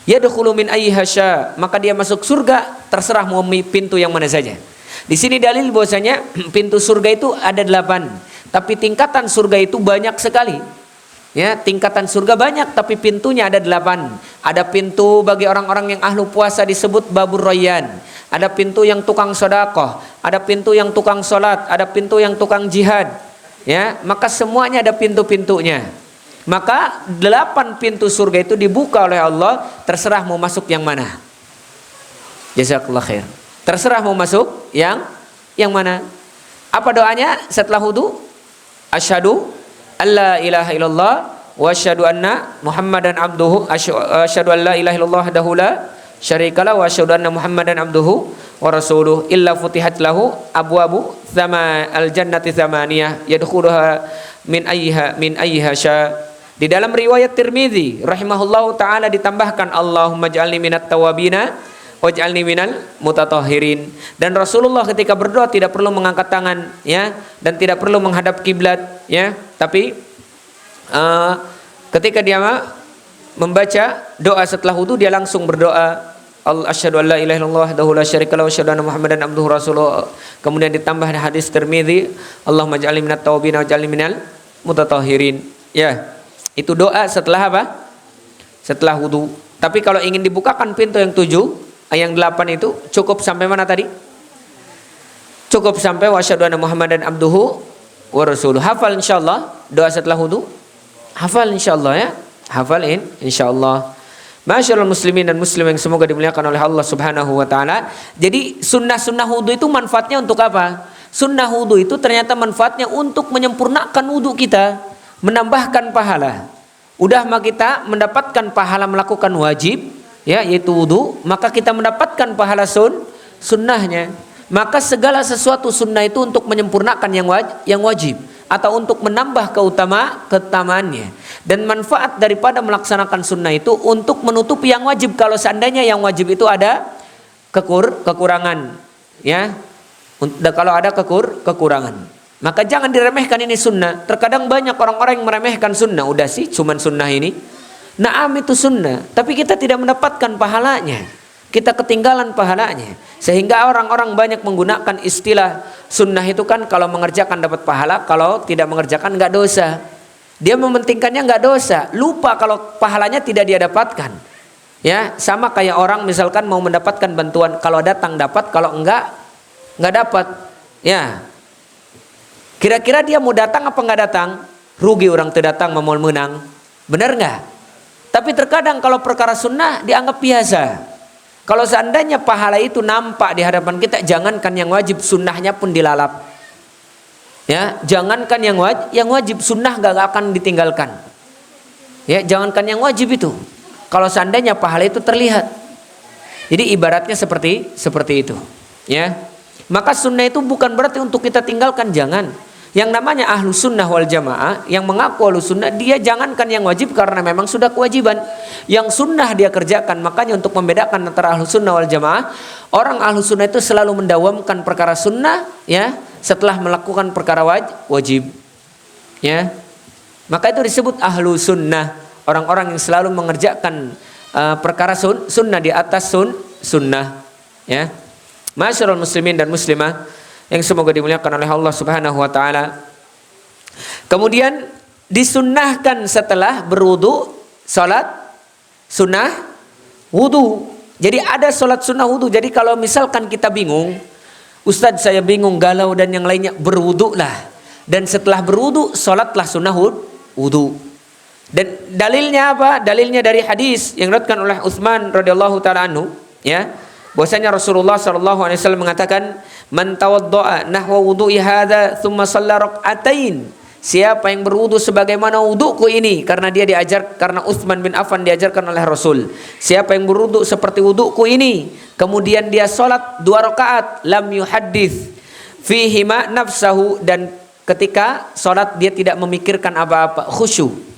Yadkhulu min ayyiha sya, maka dia masuk surga terserah mau pintu yang mana saja. Di sini dalil bahwasanya pintu surga itu ada 8, tapi tingkatan surga itu banyak sekali. Ya, tingkatan surga banyak, tapi pintunya ada 8. Ada pintu bagi orang-orang yang ahlu puasa disebut babur rayyan. Ada pintu yang tukang sedekah, ada pintu yang tukang salat, ada pintu yang tukang jihad. Ya, maka semuanya ada pintu-pintunya. Maka 8 pintu surga itu dibuka oleh Allah, terserah mau masuk yang mana. Jazakallah khair. Terserah mau masuk yang mana. Apa doanya setelah wudu? Asyhadu alla ilaha illallah wa asyhadu anna Muhammadan abduhu, asyhadu alla ilaha illallah wahdahu la syarikalah wa asyhadu anna Muhammadan abduhu wa rasuluh illa futihat lahu abwabu al jannati thamaniyah yadkhuluha min ayyiha sya. Di dalam riwayat Tirmidzi rahimahullahu taala ditambahkan Allahumma ja'alni minat tawabina waj'alni minal mutatahhirin. Dan Rasulullah ketika berdoa tidak perlu mengangkat tangan, ya, dan tidak perlu menghadap kiblat, ya, tapi ketika dia membaca doa setelah wudu dia langsung berdoa asyhadu an la ilaha illallah wahdahu la syarikalah wa asyhadu anna Muhammadan abduhu rasuluh. Kemudian ditambah hadis Tirmidzi Allahumma ja'alni minat tawabina waj'alni minal mutatahhirin. Ya. Itu doa setelah apa? Setelah wudu. Tapi kalau ingin dibukakan pintu yang 7, yang 8 itu cukup sampai mana tadi? Cukup sampai wa asyhadu anna Muhammadan abduhu wa rasuluh. Hafal insyaallah doa setelah wudu? Hafal insyaallah, ya. Hafal insyaallah. Masyaallah muslimin dan muslim yang semoga dimuliakan oleh Allah Subhanahu wa taala. Jadi sunnah-sunnah wudu itu manfaatnya untuk apa? Sunnah wudu itu ternyata manfaatnya untuk menyempurnakan wudu kita, menambahkan pahala. Udah mah kita mendapatkan pahala melakukan wajib, ya, yaitu wudu, maka kita mendapatkan pahala sunnahnya. Maka segala sesuatu sunnah itu untuk menyempurnakan yang wajib atau untuk menambah keutamaannya. Dan manfaat daripada melaksanakan sunnah itu untuk menutupi yang wajib kalau seandainya yang wajib itu ada kekurangan, ya. Kalau ada kekurangan. Maka jangan diremehkan ini sunnah. Terkadang banyak orang-orang yang meremehkan sunnah. Udah sih cuman sunnah ini. Naam itu sunnah, tapi kita tidak mendapatkan pahalanya. Kita ketinggalan pahalanya. Sehingga orang-orang banyak menggunakan istilah sunnah itu kan kalau mengerjakan dapat pahala, kalau tidak mengerjakan enggak dosa. Dia mementingkannya enggak dosa, lupa kalau pahalanya tidak dia dapatkan. Ya, sama kayak orang misalkan mau mendapatkan bantuan, kalau datang dapat, kalau enggak dapat. Ya. Kira-kira dia mau datang apa enggak datang? Rugi orang terdatang mau menang. Benar enggak? Tapi terkadang kalau perkara sunnah dianggap biasa. Kalau seandainya pahala itu nampak di hadapan kita, jangankan yang wajib, sunnahnya pun dilalap. Ya, jangankan yang wajib sunnah gak akan ditinggalkan. Ya, jangankan yang wajib itu. Kalau seandainya pahala itu terlihat. Jadi ibaratnya seperti itu. Ya. Maka sunnah itu bukan berarti untuk kita tinggalkan, jangan. Yang namanya ahlu sunnah wal jamaah, yang mengaku ahlu sunnah, dia jangankan yang wajib karena memang sudah kewajiban. Yang sunnah dia kerjakan. Makanya untuk membedakan antara ahlu sunnah wal jamaah, orang ahlu sunnah itu selalu mendawamkan perkara sunnah, ya, setelah melakukan perkara wajib. Ya. Maka itu disebut ahlu sunnah, orang-orang yang selalu mengerjakan perkara sunnah di atas sunnah. Ya. Masyaallah muslimin dan muslimah yang semoga dimuliakan oleh Allah Subhanahu wa taala. Kemudian disunnahkan setelah berwudu salat sunnah wudu. Jadi ada salat sunnah wudu. Jadi kalau misalkan kita bingung, Ustadz saya bingung, galau dan yang lainnya, berwudulah. Dan setelah berwudu salatlah sunnah wudu. Dan dalilnya apa? Dalilnya dari hadis yang diriwayatkan oleh Utsman radhiyallahu taala anhu, ya. Bahwasanya Rasulullah sallallahu alaihi wasallam mengatakan, "Man tawaddaa nahwa wudu'i hadza tsumma shalla rak'atain." Siapa yang berwudu sebagaimana wuduku ini, karena karena Utsman bin Affan diajarkan oleh Rasul. Siapa yang berwudu seperti wuduku ini, kemudian dia salat 2 rakaat, lam yuhaddits fihi ma nafsahu, dan ketika salat dia tidak memikirkan apa-apa, khusyuk.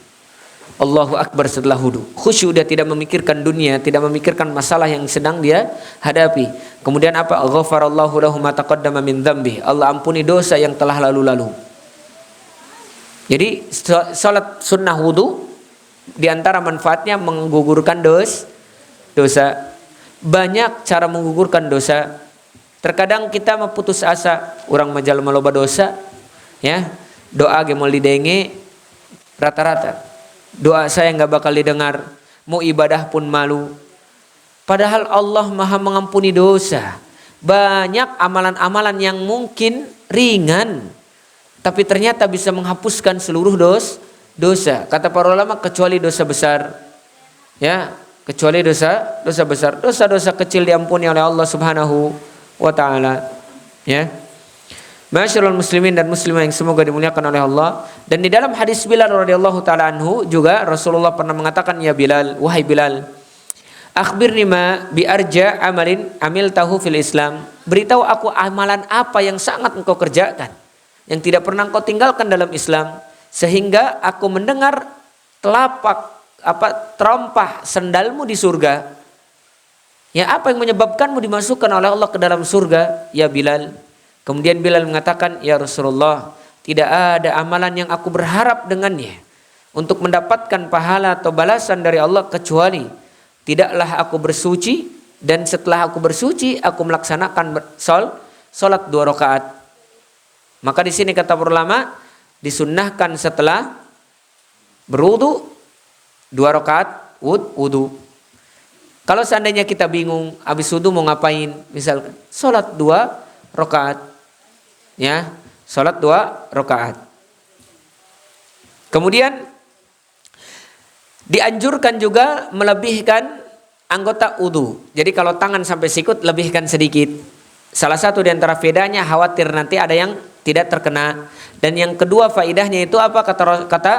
Allahu Akbar setelah wudu. Khusyuk, dia tidak memikirkan dunia, tidak memikirkan masalah yang sedang dia hadapi. Kemudian apa? Ghafarallahu lahu ma taqaddama min dzambi. Allah ampuni dosa yang telah lalu-lalu. Jadi salat sunnah wudu di antara manfaatnya menggugurkan dosa. banyak cara menggugurkan dosa. Terkadang kita putus asa, orang majal maloba dosa, ya doa ge mau didenge rata-rata. Doa saya nggak bakal didengar, mau ibadah pun malu. Padahal Allah Maha mengampuni dosa. Banyak amalan-amalan yang mungkin ringan, tapi ternyata bisa menghapuskan seluruh dosa. Kata para ulama kecuali dosa besar, ya kecuali dosa besar. Dosa-dosa kecil diampuni oleh Allah Subhanahu wa ta'ala, ya. Masyarul muslimin dan muslimah yang semoga dimuliakan oleh Allah. Dan di dalam hadis Bilal radhiyallahu taala anhu juga Rasulullah pernah mengatakan, ya Bilal, wahai Bilal, akhbirni ma bi arja amalin amiltahu fil Islam. Beritahu aku amalan apa yang sangat engkau kerjakan, yang tidak pernah engkau tinggalkan dalam Islam, sehingga aku mendengar terompah sendalmu di surga. Ya, apa yang menyebabkanmu dimasukkan oleh Allah ke dalam surga, ya Bilal? Kemudian Bilal mengatakan, ya Rasulullah, tidak ada amalan yang aku berharap dengannya untuk mendapatkan pahala atau balasan dari Allah kecuali tidaklah aku bersuci, dan setelah aku bersuci aku melaksanakan salat 2 rakaat. Maka di sini kata ulama disunnahkan setelah berwudu 2 rakaat wudu. Kalau seandainya kita bingung habis wudu mau ngapain, misalkan salat 2 rakaat, ya salat 2 rakaat. Kemudian dianjurkan juga melebihkan anggota wudu. Jadi kalau tangan sampai sikut lebihkan sedikit. Salah satu di antara faedahnya khawatir nanti ada yang tidak terkena. Dan yang kedua faedahnya itu apa, kata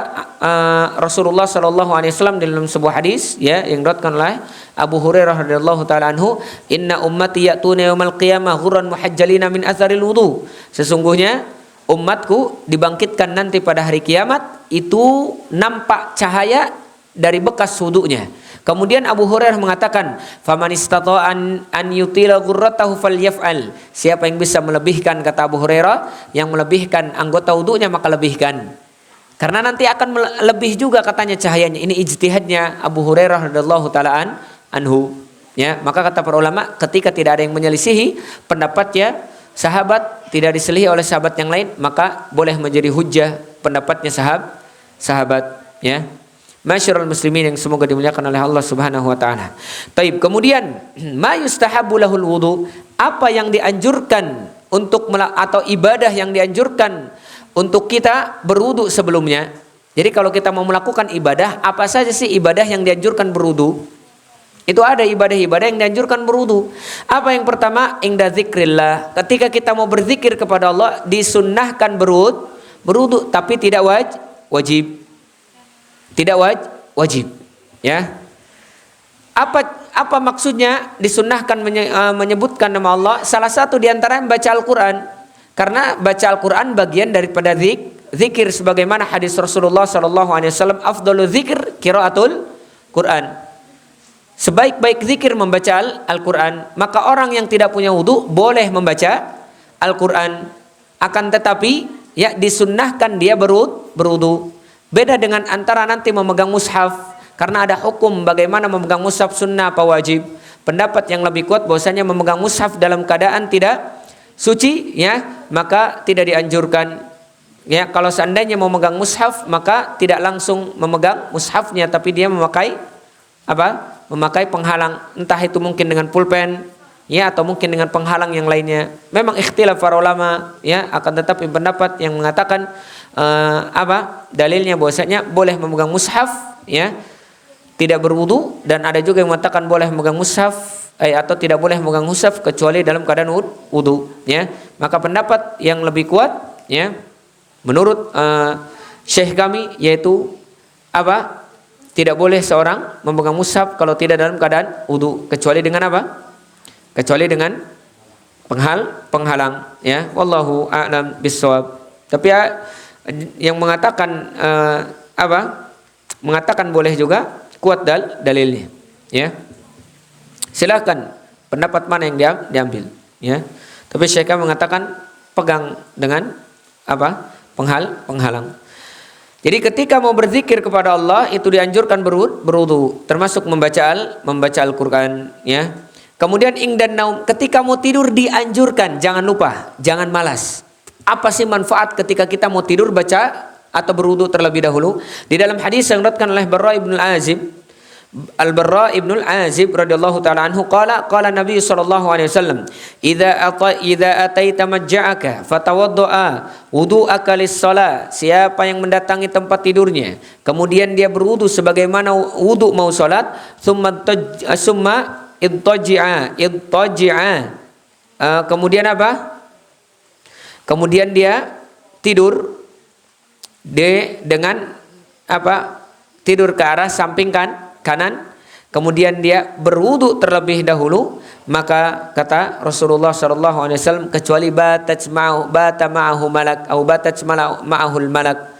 Rasulullah SAW dalam sebuah hadis, ya yang diriwayatkan oleh Abu Hurairah radhiyallahu taala anhu, inna ummati ya'tuna yaumal qiyamah ghurran muhajjalina min atharil wudu. Sesungguhnya umatku dibangkitkan nanti pada hari kiamat itu nampak cahaya dari bekas wudunya. Kemudian Abu Hurairah mengatakan, faman istata'a an yutila ghurratahu falyaf'al. Siapa yang bisa melebihkan, kata Abu Hurairah, yang melebihkan anggota wudunya maka lebihkan. Karena nanti akan lebih juga katanya cahayanya. Ini ijtihadnya Abu Hurairah radhiyallahu taala anhu. Ya, maka kata para ulama ketika tidak ada yang menyelisihi pendapatnya sahabat, tidak diselihi oleh sahabat yang lain, maka boleh menjadi hujjah pendapatnya sahabat, ya. Masyarul muslimin yang semoga dimuliakan oleh Allah Subhanahu wa taala. Taib, kemudian ma yustahabbu lahul wudu, apa yang dianjurkan untuk atau ibadah yang dianjurkan untuk kita berwudu sebelumnya. Jadi kalau kita mau melakukan ibadah, apa saja sih ibadah yang dianjurkan berwudu? Itu ada ibadah-ibadah yang dianjurkan berwudu. Apa yang pertama? Inda zikrillah. Ketika kita mau berzikir kepada Allah disunnahkan berwudu, tapi tidak wajib. Tidak wajib, ya. Apa maksudnya disunnahkan menyebutkan nama Allah? Salah satu di antara membaca Al-Quran, karena baca Al-Quran bagian daripada zikir, sebagaimana hadis Rasulullah SAW, afdalu zikir qiraatul Quran. Sebaik-baik zikir membaca Al-Quran. Maka orang yang tidak punya wudu boleh membaca Al-Quran, akan tetapi ya disunnahkan dia berwudu. Beda dengan antara nanti memegang mushaf, karena ada hukum bagaimana memegang mushaf, sunnah apa wajib. Pendapat yang lebih kuat bahwasanya memegang mushaf dalam keadaan tidak suci, ya maka tidak dianjurkan. Ya, kalau seandainya mau memegang mushaf maka tidak langsung memegang mushafnya, tapi dia memakai apa? Memakai penghalang, entah itu mungkin dengan pulpen, ya atau mungkin dengan penghalang yang lainnya. Memang ikhtilaf para ulama, ya, akan tetapi pendapat yang mengatakan dalilnya bahwasanya boleh memegang mushaf, ya tidak berwudu, dan ada juga yang mengatakan boleh memegang mushaf atau tidak boleh memegang mushaf kecuali dalam keadaan wudu, ya. Maka pendapat yang lebih kuat, ya menurut syekh kami, yaitu apa? Tidak boleh seorang memegang mushaf kalau tidak dalam keadaan wudu, kecuali dengan apa? Kecuali dengan penghalang, ya. Wallahu a'lam bissawab. Tapi ya, yang mengatakan mengatakan boleh juga kuat dalilnya, ya. Silakan pendapat mana yang diambil, ya. Tapi Syekh mengatakan pegang dengan apa? Penghalang. Jadi ketika mau berzikir kepada Allah itu dianjurkan berwudu, termasuk membaca Al-Qur'an, ya. Kemudian ingdan naum, ketika mau tidur dianjurkan, jangan lupa, jangan malas. Apa sih manfaat ketika kita mau tidur baca atau berwudu terlebih dahulu? Di dalam hadis yang diriwayatkan oleh Barra ibn al-Azib, Al-Barra ibn al-Azib radhiyallahu taala anhu qala Nabi sallallahu alaihi wasallam, idza ataita majja'aka fatawadda'a wudu'aka lis-shalah. Siapa yang mendatangi tempat tidurnya, kemudian dia berwudu sebagaimana wudu mau salat, summa idtaji'a. Kemudian apa? Kemudian dia tidur dengan apa? Tidur ke arah samping kanan, kemudian dia berwudu terlebih dahulu, maka kata Rasulullah sallallahu alaihi wasallam, kecuali bata ma'ahu malak atau batat ma'ahul malak,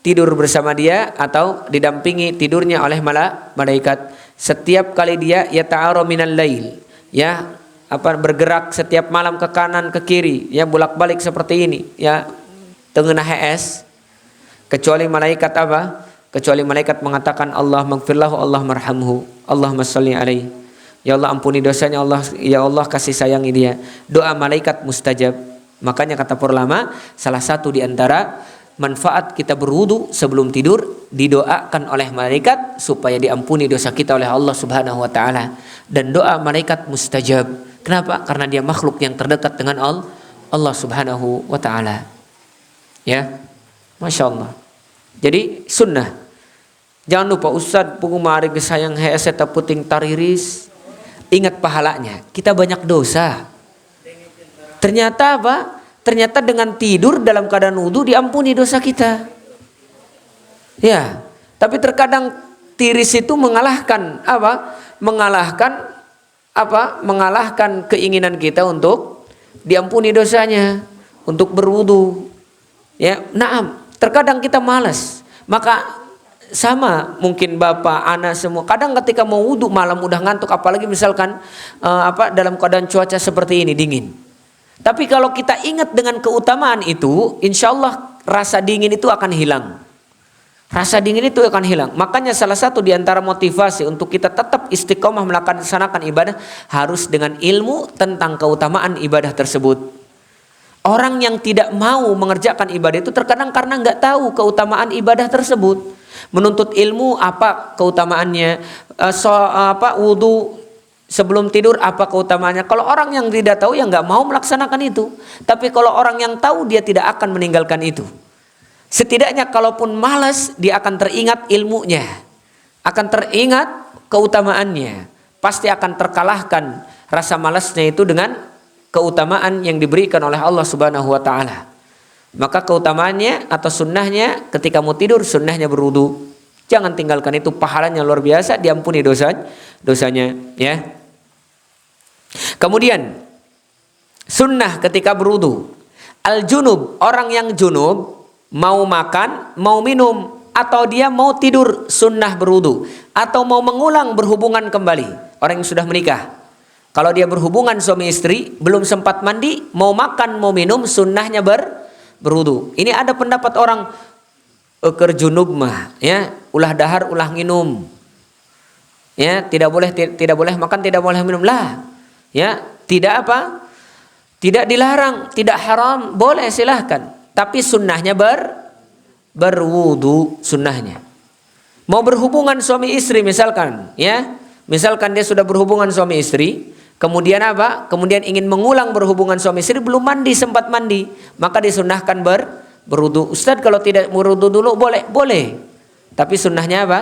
tidur bersama dia atau didampingi tidurnya oleh malaikat. Setiap kali dia yata'ara minal lail, ya, bergerak setiap malam ke kanan ke kiri, ya, bolak-balik seperti ini, ya, tengah HS, kecuali malaikat apa? Kecuali malaikat mengatakan Allah maghfirlahu, Allah marhamhu, Allahumma sholli alaihi. Ya Allah ampuni dosanya, Allah, ya Allah kasih sayangi dia. Doa malaikat mustajab. Makanya kata para ulama, salah satu di antara manfaat kita berwudu sebelum tidur, didoakan oleh malaikat supaya diampuni dosa kita oleh Allah Subhanahu wa taala. Dan doa malaikat mustajab. Kenapa? Karena dia makhluk yang terdekat dengan Allah Subhanahu wa taala. Ya. Masya Allah. Jadi sunnah. Jangan lupa Ustadz pengumari gesayang heeseta puting tariris. Ingat pahalanya. Kita banyak dosa. Ternyata apa? Ternyata dengan tidur dalam keadaan wudu diampuni dosa kita. Ya. Tapi terkadang tiris itu mengalahkan apa? Mengalahkan keinginan kita untuk diampuni dosanya, untuk berwudu. Ya, naam. Terkadang kita malas. Maka sama mungkin bapak, anak semua. Kadang ketika mau wudu malam udah ngantuk, apalagi misalkan dalam keadaan cuaca seperti ini dingin. Tapi kalau kita ingat dengan keutamaan itu, insya Allah rasa dingin itu akan hilang. Rasa dingin itu akan hilang. Makanya salah satu di antara motivasi untuk kita tetap istiqomah melaksanakan ibadah harus dengan ilmu tentang keutamaan ibadah tersebut. Orang yang tidak mau mengerjakan ibadah itu terkadang karena nggak tahu keutamaan ibadah tersebut. Menuntut ilmu apa keutamaannya, wudu sebelum tidur apa keutamaannya. Kalau orang yang tidak tahu ya nggak mau melaksanakan itu. Tapi kalau orang yang tahu dia tidak akan meninggalkan itu. Setidaknya kalaupun malas dia akan teringat ilmunya, akan teringat keutamaannya. Pasti akan terkalahkan rasa malasnya itu dengan keutamaan yang diberikan oleh Allah Subhanahu wa taala. Maka keutamaannya atau sunnahnya ketika mau tidur sunnahnya berwudu. Jangan tinggalkan itu, pahalanya luar biasa, diampuni dosanya, ya. Kemudian sunnah ketika berwudu. Al-junub, orang yang junub mau makan, mau minum atau dia mau tidur sunnah berwudu atau mau mengulang berhubungan kembali. Orang yang sudah menikah. Kalau dia berhubungan suami istri belum sempat mandi, mau makan, mau minum sunnahnya berwudu. Ini ada pendapat orang junub mah, ya, ulah dahar ulah nginum. Ya, tidak boleh makan, tidak boleh minum lah. Ya, tidak apa? Tidak dilarang, tidak haram, boleh silahkan. Tapi sunnahnya berwudu sunnahnya. Mau berhubungan suami istri misalkan, ya. Misalkan dia sudah berhubungan suami istri, kemudian apa? Kemudian ingin mengulang berhubungan suami istri, belum mandi, sempat mandi, maka disunahkan berwudu. Ustadz kalau tidak berwudu dulu boleh. Tapi sunnahnya apa?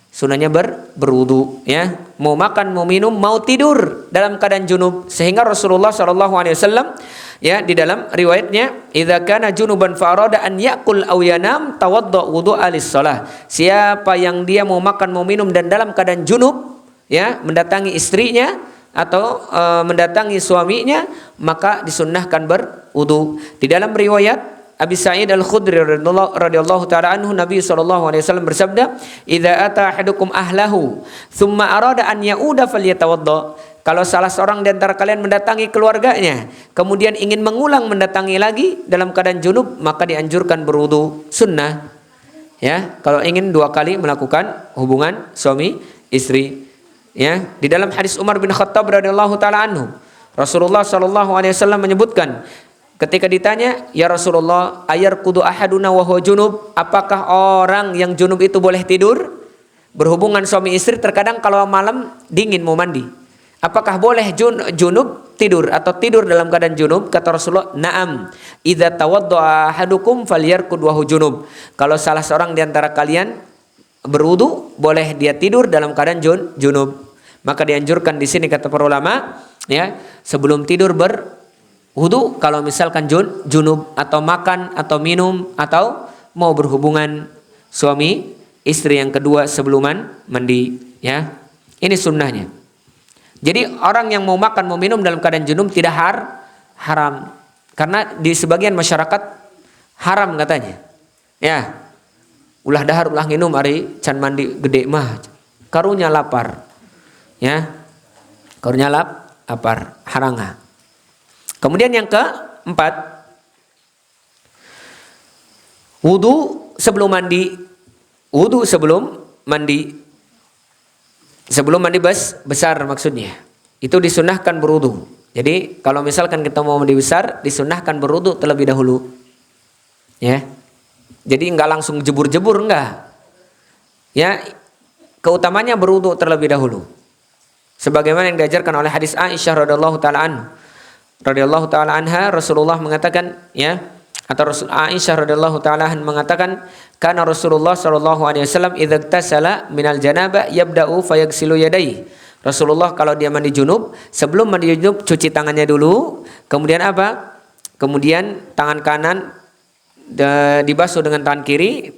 Sunnahnya berwudu, ya. Mau makan, mau minum, mau tidur dalam keadaan junub. Sehingga Rasulullah SAW, ya, di dalam riwayatnya, idza kana junuban fa arada an yaqul aw yanam tawadda wudu'a lis-shalah. Siapa yang dia mau makan, mau minum dan dalam keadaan junub, ya, mendatangi istrinya atau mendatangi suaminya, maka disunnahkan berwudu. Di dalam riwayat Abi Sa'id Al-Khudri radhiyallahu taala anhu, Nabi sallallahu alaihi wasallam bersabda, "Idza ata ahadukum ahlahu, tsumma arada an ya'uda falyatawadda." Kalau salah seorang di antara kalian mendatangi keluarganya, kemudian ingin mengulang mendatangi lagi dalam keadaan junub, maka dianjurkan berwudu, sunnah. Ya, kalau ingin 2 kali melakukan hubungan suami istri. Ya, di dalam hadis Umar bin Khattab radhiyallahu taala anhu, Rasulullah sallallahu alaihi wasallam menyebutkan ketika ditanya, "Ya Rasulullah, ayarqudu ahaduna wa huwa junub?" Apakah orang yang junub itu boleh tidur? Berhubungan suami istri terkadang kalau malam dingin mau mandi. Apakah boleh junub tidur atau tidur dalam keadaan junub? Kata Rasulullah, "Na'am. Idza tawaddaa ahadukum falyarqud wa huwa junub." Kalau salah seorang di antara kalian berwudu, boleh dia tidur dalam keadaan junub. Maka dianjurkan di sini kata para ulama, ya, sebelum tidur berwudu kalau misalkan junub atau makan atau minum atau mau berhubungan suami istri yang kedua sebelum mandi, ya. Ini sunnahnya. Jadi orang yang mau makan mau minum dalam keadaan junub tidak haram. Karena di sebagian masyarakat haram katanya. Ya. Ulah dahar ulah minum ari can mandi gede mah. Karunya lapar. Ya. Karunya lapar, haranga. Kemudian yang keempat, wudu sebelum mandi. Wudu sebelum mandi. Sebelum mandi besar maksudnya. Itu disunahkan berwudu. Jadi kalau misalkan kita mau mandi besar, disunahkan berwudu terlebih dahulu. Ya. Jadi enggak langsung jebur-jebur, enggak. Ya, keutamanya berwudu terlebih dahulu. Sebagaimana yang diajarkan oleh hadis Aisyah radhiyallahu taala anha, Rasulullah mengatakan, ya, atau Aisyah radhiyallahu taala mengatakan, kana Rasulullah sallallahu alaihi wasallam idza iktasala minal janabah yabda'u fayaghsilu yadayhi. Rasulullah kalau dia mandi junub, sebelum mandi junub cuci tangannya dulu, kemudian apa? Kemudian tangan kanan dibasuh dengan tangan kiri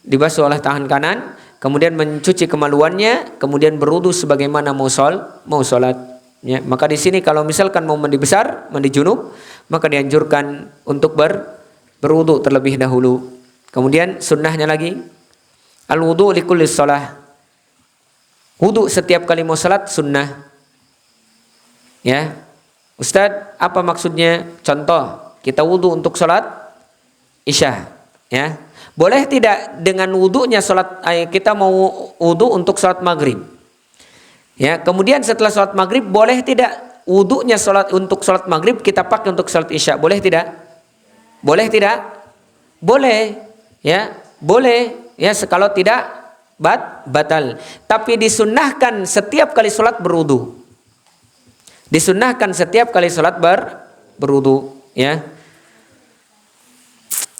dibasuh oleh tangan kanan, kemudian mencuci kemaluannya, kemudian berwudu sebagaimana mau salat. Ya, maka di sini kalau misalkan mau mandi besar, mandi junub, maka dianjurkan untuk berwudu terlebih dahulu. Kemudian sunnahnya lagi, al-wudu likulli shalah. Wudu setiap kali mau salat sunnah. Ya. Ustadz, apa maksudnya? Contoh, kita wudu untuk salat Isya, ya. Boleh tidak dengan wudunya salat kita mau wudu untuk salat maghrib? Ya, kemudian setelah salat maghrib boleh tidak wudunya salat untuk salat maghrib kita pakai untuk salat Isya? Boleh tidak? Boleh tidak? Boleh, ya. Boleh, ya, kalau tidak batal. Tapi disunnahkan setiap kali salat berwudu. Disunnahkan setiap kali salat berwudu, ya.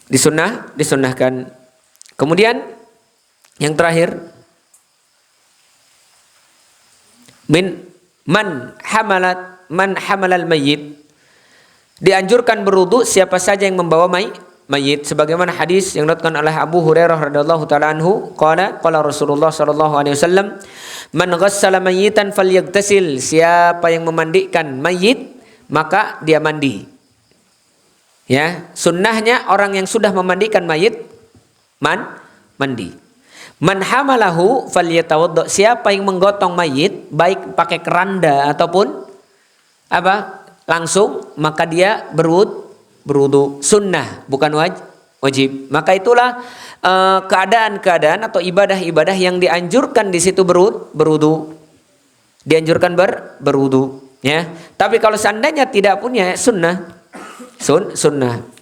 Disunnahkan. Kemudian yang terakhir, man hamalal mayyit, dianjurkan berwudu siapa saja yang membawa mayit, sebagaimana hadis yang diriwayatkan oleh Abu Hurairah radhiyallahu taala anhu, qala Rasulullah sallallahu alaihi wasallam, man ghassala mayyitan falyaghtasil, siapa yang memandikan mayit maka dia mandi. Ya, sunnahnya orang yang sudah memandikan mayit mandi. Man hamalahu falyatawadda, siapa yang menggotong mayit baik pakai keranda ataupun langsung, maka dia berwudu. Sunnah bukan wajib. Maka itulah keadaan-keadaan atau ibadah-ibadah yang dianjurkan di situ berwudu. Dianjurkan berwudu, ya. Tapi kalau seandainya tidak punya sunnah.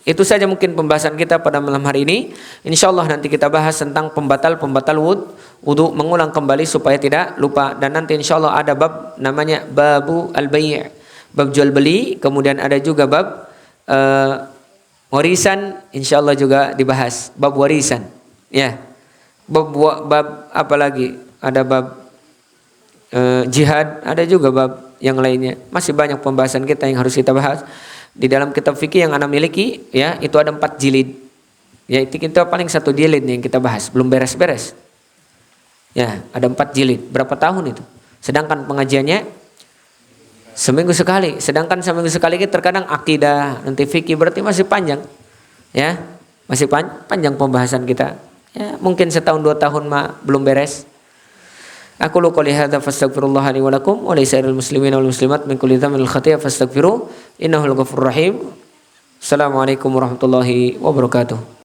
Itu saja mungkin pembahasan kita pada malam hari ini. Insyaallah nanti kita bahas tentang pembatal wudu, mengulang kembali supaya tidak lupa. Dan nanti insyaallah ada bab namanya babu al-bai', bab jual beli. Kemudian ada juga bab warisan, insyaallah juga dibahas bab warisan. Ya. Bab apa lagi? Ada bab jihad, ada juga bab yang lainnya. Masih banyak pembahasan kita yang harus kita bahas. Di dalam kitab fikih yang Anda miliki, ya, itu ada 4 jilid. Ya, itu kita paling 1 jilid yang kita bahas, belum beres-beres. Ya, ada 4 jilid. Berapa tahun itu? Sedangkan pengajiannya seminggu sekali. Sedangkan seminggu sekali kita terkadang akidah, nanti fikih, berarti masih panjang. Ya, masih panjang pembahasan kita. Ya, mungkin 1-2 tahun belum beres. Aku lu qouli hadza fastaghfirullah li wa lakum wa li sa'iril muslimin wal muslimat min kulli dhanbin khati'a fastaghfiru innahul ghafurur rahim. Assalamualaikum warahmatullahi wabarakatuh.